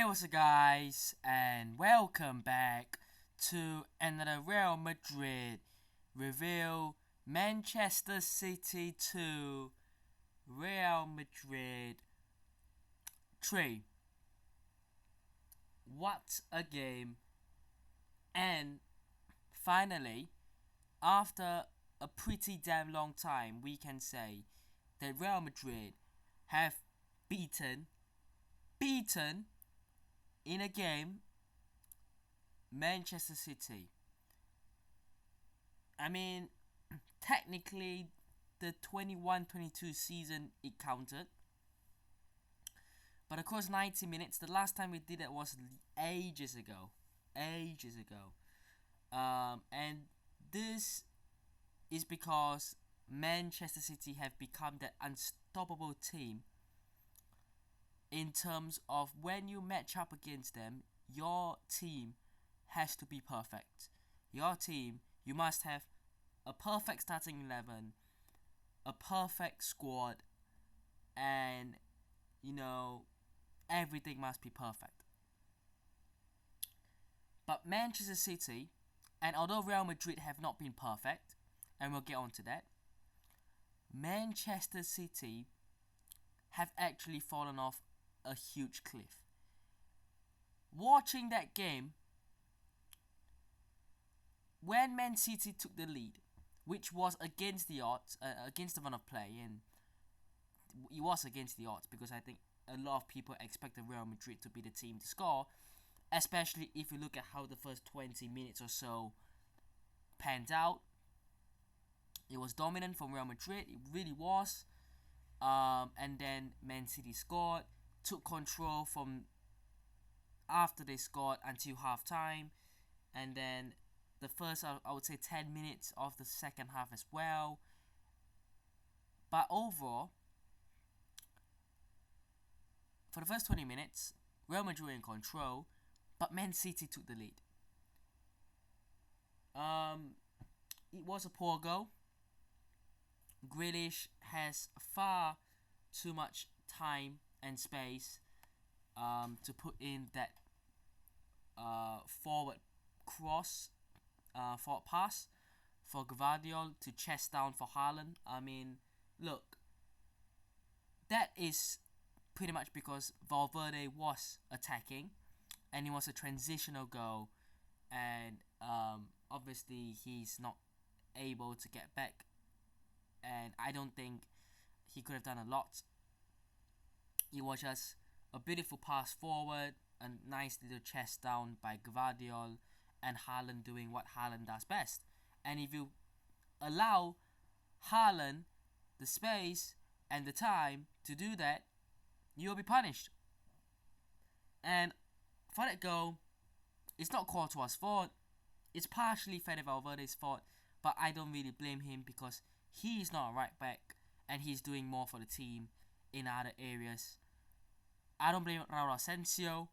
what's up, guys, and welcome back to another Real Madrid review. Manchester City 2, Real Madrid 3. What a game! And finally, after a pretty damn long time, we can say that Real Madrid have beaten in a game Manchester City. I mean, technically, the 21-22 season it counted, but across 90 minutes, the last time we did it was ages ago. And this is because Manchester City have become that unstoppable team in terms of when you match up against them, your team has to be perfect. Your team, you must have a perfect starting 11, a perfect squad, and everything must be perfect. But Manchester City, and although Real Madrid have not been perfect, and we'll get on to that, Manchester City have actually fallen off a huge cliff. Watching that game, when Man City took the lead, which was against the odds, against the run of play, and it was against the odds because I think a lot of people expected Real Madrid to be the team to score, especially if you look at how the first 20 minutes or so panned out. It was dominant from Real Madrid, it really was. And then Man City scored, took control from after they scored until half time, and then the first I would say 10 minutes of the second half as well. But overall, for the first 20 minutes, Real Madrid were in control, but Man City took the lead. It was a poor goal. Grealish has far too much time and space to put in that forward cross, forward pass for Gvardiol to chest down for Haaland. I mean, look, that is pretty much because Valverde was attacking, and it was a transitional goal, and obviously he's not able to get back, and I don't think he could have done a lot. It was just a beautiful pass forward, a nice little chest down by Gvardiol, and Haaland doing what Haaland does best. And if you allow Haaland the space and the time to do that, you'll be punished. And for that goal, it's not Courtois' fault. It's partially Fede Valverde's fault, but I don't really blame him because he is not a right back and he's doing more for the team in other areas. I don't blame Raul Asensio.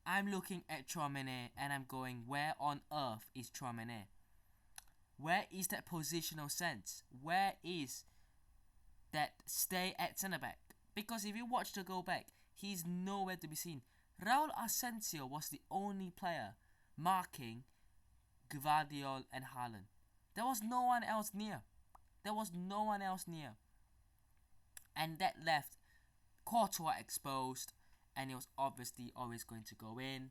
I'm looking at Tchouaméni and I'm going, where on earth is Tchouaméni? Where is that positional sense? Where is that stay at centre back? Because if you watch the goal back, he's nowhere to be seen. Raul Asensio was the only player marking Gvardiol and Haaland. There was no one else near. And that left Courtois exposed, and it was obviously always going to go in.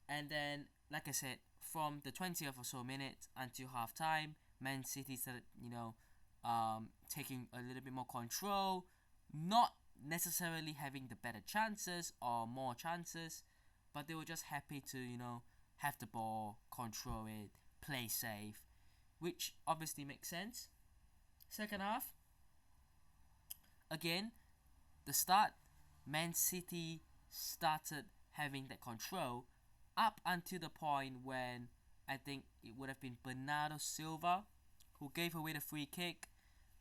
And then, like I said, from the 20th or so minute until half time, Man City started, taking a little bit more control, not necessarily having the better chances or more chances, but they were just happy to, have the ball, control it, play safe, which obviously makes sense. Second half, again, the start, Man City started having that control up until the point when I think it would have been Bernardo Silva who gave away the free kick.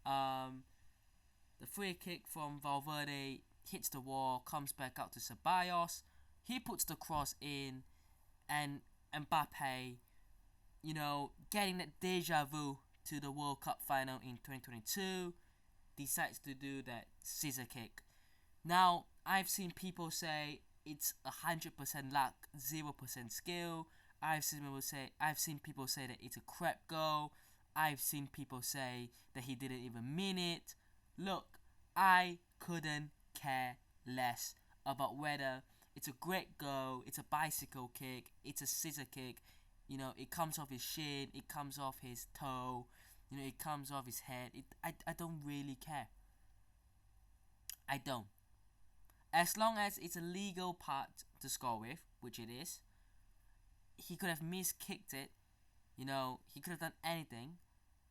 The free kick from Valverde hits the wall, comes back out to Ceballos. He puts the cross in, and Mbappe, getting that deja vu to the World Cup final in 2022, decides to do that scissor kick. Now, I've seen people say it's 100% luck, 0% skill. I've seen people say that it's a crap goal. I've seen people say that he didn't even mean it. Look, I couldn't care less about whether it's a great goal, it's a bicycle kick, it's a scissor kick. It comes off his shin, it comes off his toe, it comes off his head. I don't really care. I don't. As long as it's a legal part to score with, which it is, he could have miskicked it. He could have done anything.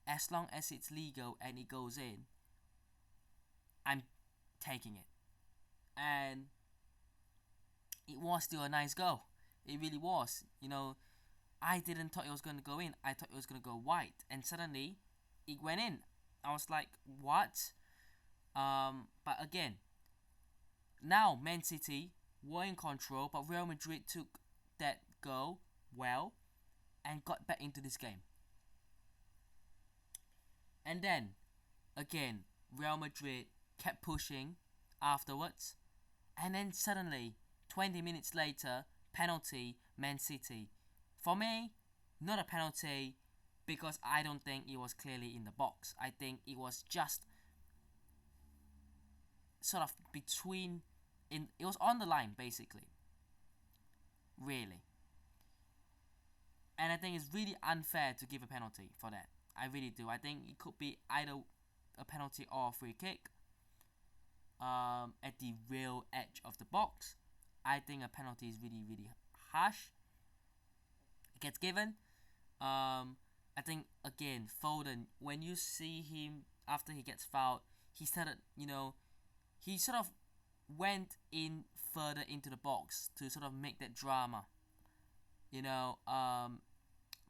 As long as it's legal and it goes in, I'm taking it. And it was still a nice goal. It really was. I didn't thought it was going to go in. I thought it was going to go wide. And suddenly, it went in. I was like, what? But again, now Man City were in control, but Real Madrid took that goal well and got back into this game. And then, again, Real Madrid kept pushing afterwards. And then suddenly, 20 minutes later, penalty, Man City. For me, not a penalty because I don't think it was clearly in the box. I think it was just sort of it was on the line basically. Really. And I think it's really unfair to give a penalty for that. I really do. I think it could be either a penalty or a free kick at the real edge of the box. I think a penalty is really, really harsh. It gets given. I think again, Foden, when you see him after he gets fouled, he started, he sort of went in further into the box to sort of make that drama.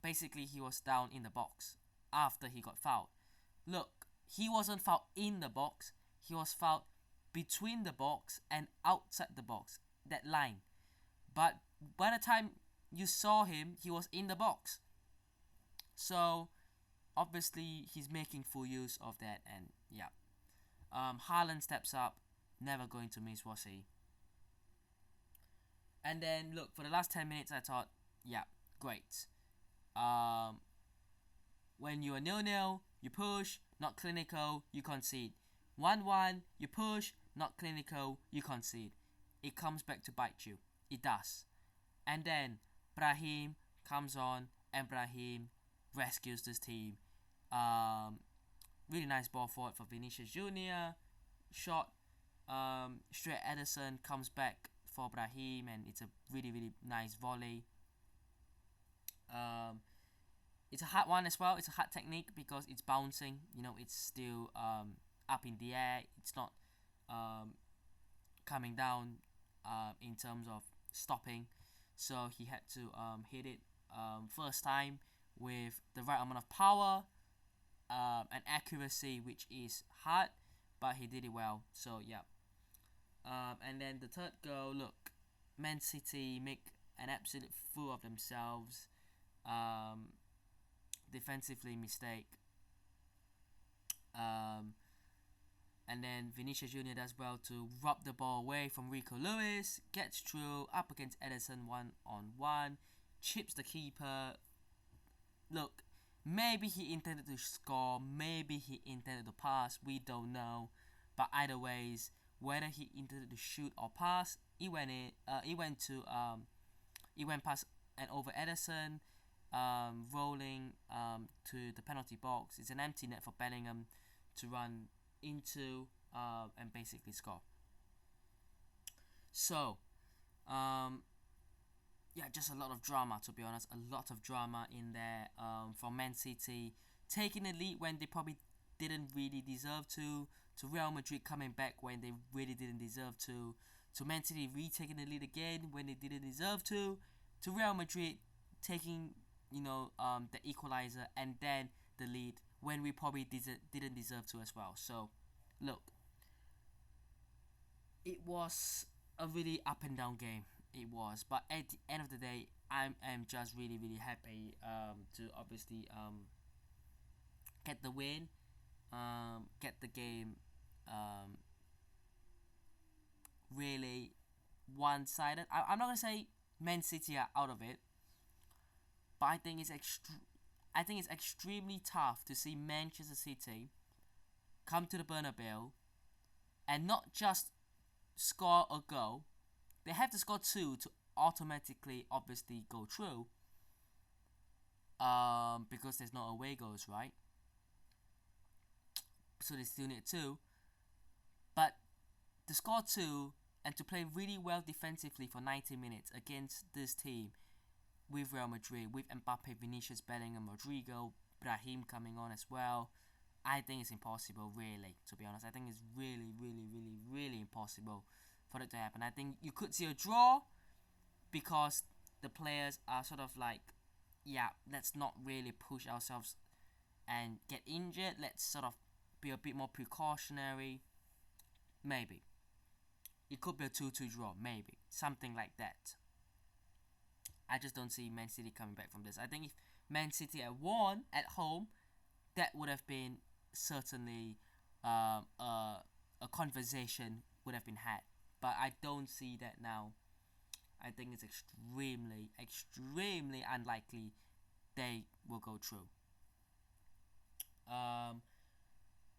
Basically he was down in the box after he got fouled. Look, he wasn't fouled in the box. He was fouled between the box and outside the box, that line. But by the time you saw him, he was in the box. So obviously he's making full use of that, and yeah. Haaland steps up, never going to miss, was he? And then look, for the last 10 minutes I thought, yeah, great. When you are 0-0, you push, not clinical, you concede. 1-1, you push, not clinical, you concede. It comes back to bite you. It does. And then Brahim comes on, and Brahim rescues this team. Really nice ball forward for Vinicius Junior. Shot. Straight Ederson comes back for Brahim, and it's a really, really nice volley. It's a hard one as well. It's a hard technique because it's bouncing. It's still up in the air. It's not coming down in terms of stopping. So he had to hit it first time with the right amount of power and accuracy, which is hard, but he did it well. So yeah. And then the third goal, look, Man City make an absolute fool of themselves. Defensively mistake. And then Vinicius Junior does well to rob the ball away from Rico Lewis, gets through up against Ederson 1-on-1, chips the keeper. Look, maybe he intended to score, maybe he intended to pass, we don't know. But either ways, whether he intended to shoot or pass, he went past and over Ederson, rolling to the penalty box. It's an empty net for Bellingham to run into and basically score. So, just a lot of drama, to be honest. A lot of drama in there from Man City taking the lead when they probably didn't really deserve to Real Madrid coming back when they really didn't deserve to Man City retaking the lead again when they didn't deserve to Real Madrid taking the equalizer and then the lead when we probably didn't deserve to as well. So look, it was a really up and down game. It was, but at the end of the day, I am just really, really happy to obviously get the win, get the game really one-sided. I'm not gonna say Man City are out of it, but I think it's extremely tough to see Manchester City come to the Bernabeu and not just score a goal. They have to score two to automatically, obviously, go through. Because there's no away goals, right? So they still need two. But to score two and to play really well defensively for 90 minutes against this team with Real Madrid, with Mbappe, Vinicius, Bellingham, Rodrigo, Brahim coming on as well, I think it's impossible, really, to be honest. I think it's really, really, really, really impossible for it to happen. I think you could see a draw because the players are sort of like, yeah, let's not really push ourselves and get injured. Let's sort of be a bit more precautionary. Maybe. It could be a 2-2 draw, maybe. Something like that. I just don't see Man City coming back from this. I think if Man City had won at home, that would have been certainly a conversation would have been had. But I don't see that now. I think it's extremely, extremely unlikely they will go through.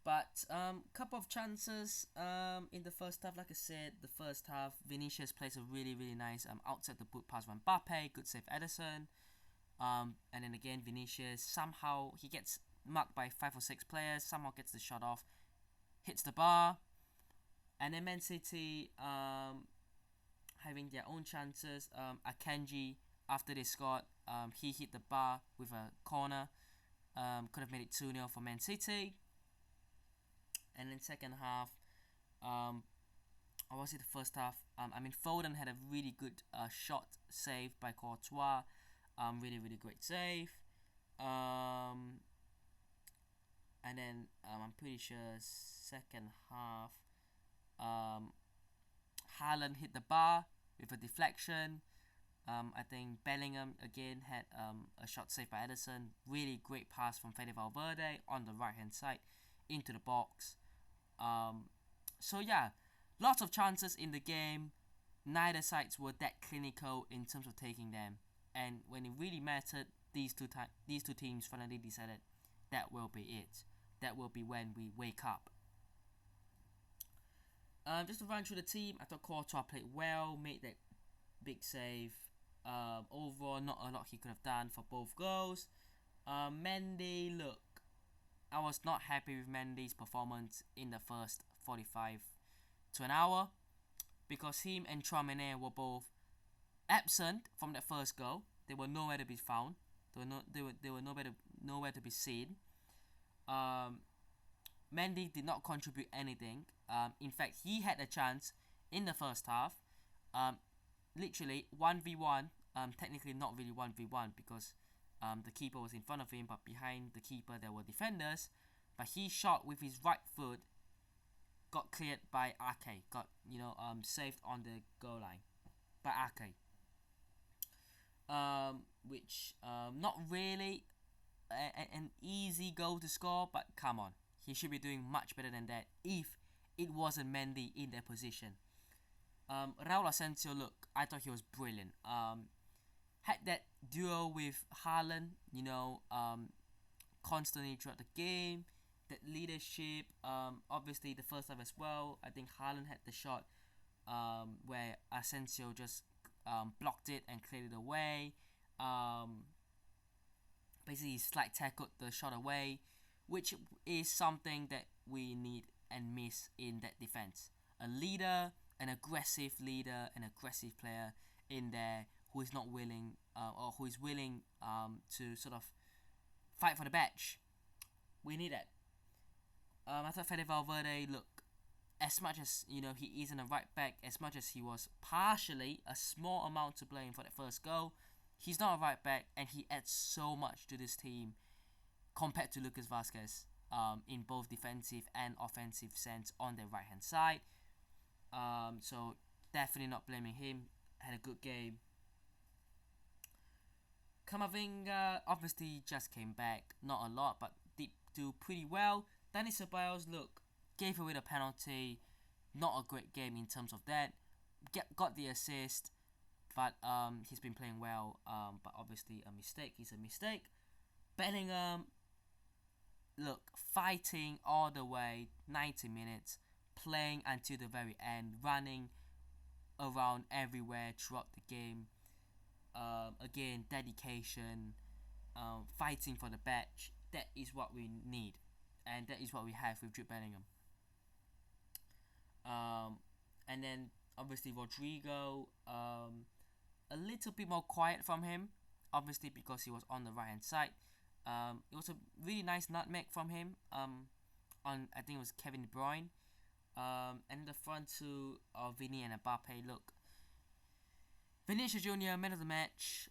But couple of chances in the first half. Like I said, the first half, Vinicius plays a really, really nice outside the boot pass from Mbappe. Good save, Ederson. And then again, Vinicius somehow he gets marked by 5 or 6 players. Somehow gets the shot off, hits the bar, and then Man City having their own chances. Akanji, after they scored, he hit the bar with a corner. Could have made it 2-0 for Man City. And then second half, or was it the first half? Foden had a really good shot save by Courtois. Really, really great save. And then I'm pretty sure second half, Haaland hit the bar with a deflection. I think Bellingham again had a shot saved by Ederson. Really great pass from Fede Valverde on the right hand side into the box. So yeah, lots of chances in the game. Neither sides were that clinical in terms of taking them, and when it really mattered, these two teams finally decided that will be it. That will be when we wake up. Just to run through the team, I thought Courtois played well, made that big save. Overall, not a lot he could have done for both goals. Mendy, look, I was not happy with Mendy's performance in the first 45 to an hour because him and Tchouaméni were both absent from that first goal. They were nowhere to be found. They were nowhere to be seen. Mendy did not contribute anything. In fact, he had a chance in the first half. Literally 1v1. Technically not really 1v1 because the keeper was in front of him, but behind the keeper there were defenders. But he shot with his right foot, got cleared by Ake, got saved on the goal line by Ake. Which not really an easy goal to score, but come on, he should be doing much better than that if it wasn't Mendy in their position. Raul Asensio, look, I thought he was brilliant. Had that duo with Haaland, constantly throughout the game. That leadership, obviously the first half as well. I think Haaland had the shot where Asensio just blocked it and cleared it away. Basically, he slide tackled the shot away, which is something that we need and miss in that defense. A leader, an aggressive leader, an aggressive player in there who is not willing or who is willing to sort of fight for the badge. We need that. I thought Fede Valverde, look, as much as he isn't a right back, as much as he was partially a small amount to blame for that first goal, he's not a right back, and he adds so much to this team compared to Lucas Vazquez in both defensive and offensive sense on the right hand side. So definitely not blaming him. Had a good game. Camavinga obviously just came back, not a lot, but did do pretty well. Dani Ceballos, look, gave away the penalty. Not a great game in terms of that. got the assist, but he's been playing well. But obviously a mistake is a mistake. Bellingham, look, fighting all the way 90 minutes, playing until the very end, running around everywhere throughout the game. Again, dedication, fighting for the badge. That is what we need, and that is what we have with Jude Bellingham. And then obviously Rodrigo, a little bit more quiet from him, obviously because he was on the right hand side. It was a really nice nutmeg from him. On I think it was Kevin De Bruyne. And the front two of Vini and Mbappe. Look, Vinicius Junior, man of the match.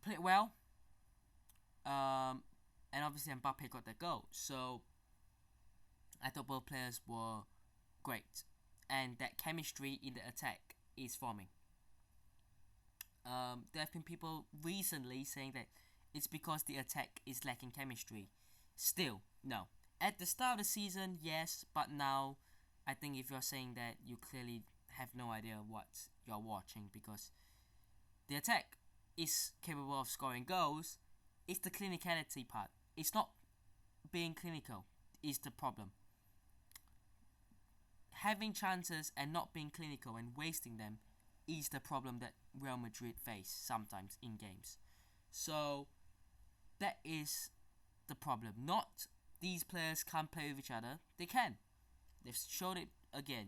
Played well. And obviously Mbappe got that goal. So I thought both players were great, and that chemistry in the attack is forming. There have been people recently saying that it's because the attack is lacking chemistry. Still, no. At the start of the season, yes, but now I think if you're saying that, you clearly have no idea what you're watching, because the attack is capable of scoring goals. It's the clinicality part. It's not being clinical is the problem. Having chances and not being clinical and wasting them is the problem that Real Madrid face sometimes in games. So that is the problem. Not these players can't play with each other. They can. They've showed it again.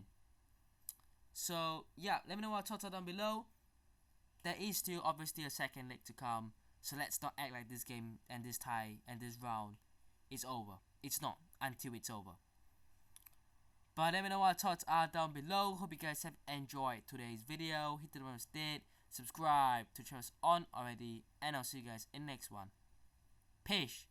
So yeah, let me know what thoughts are down below. There is still obviously a second leg to come. So let's not act like this game and this tie and this round is over. It's not until it's over. But let me know what thoughts are down below. Hope you guys have enjoyed today's video. Hit the button if you did. Subscribe to channels on already. And I'll see you guys in the next one. Peace.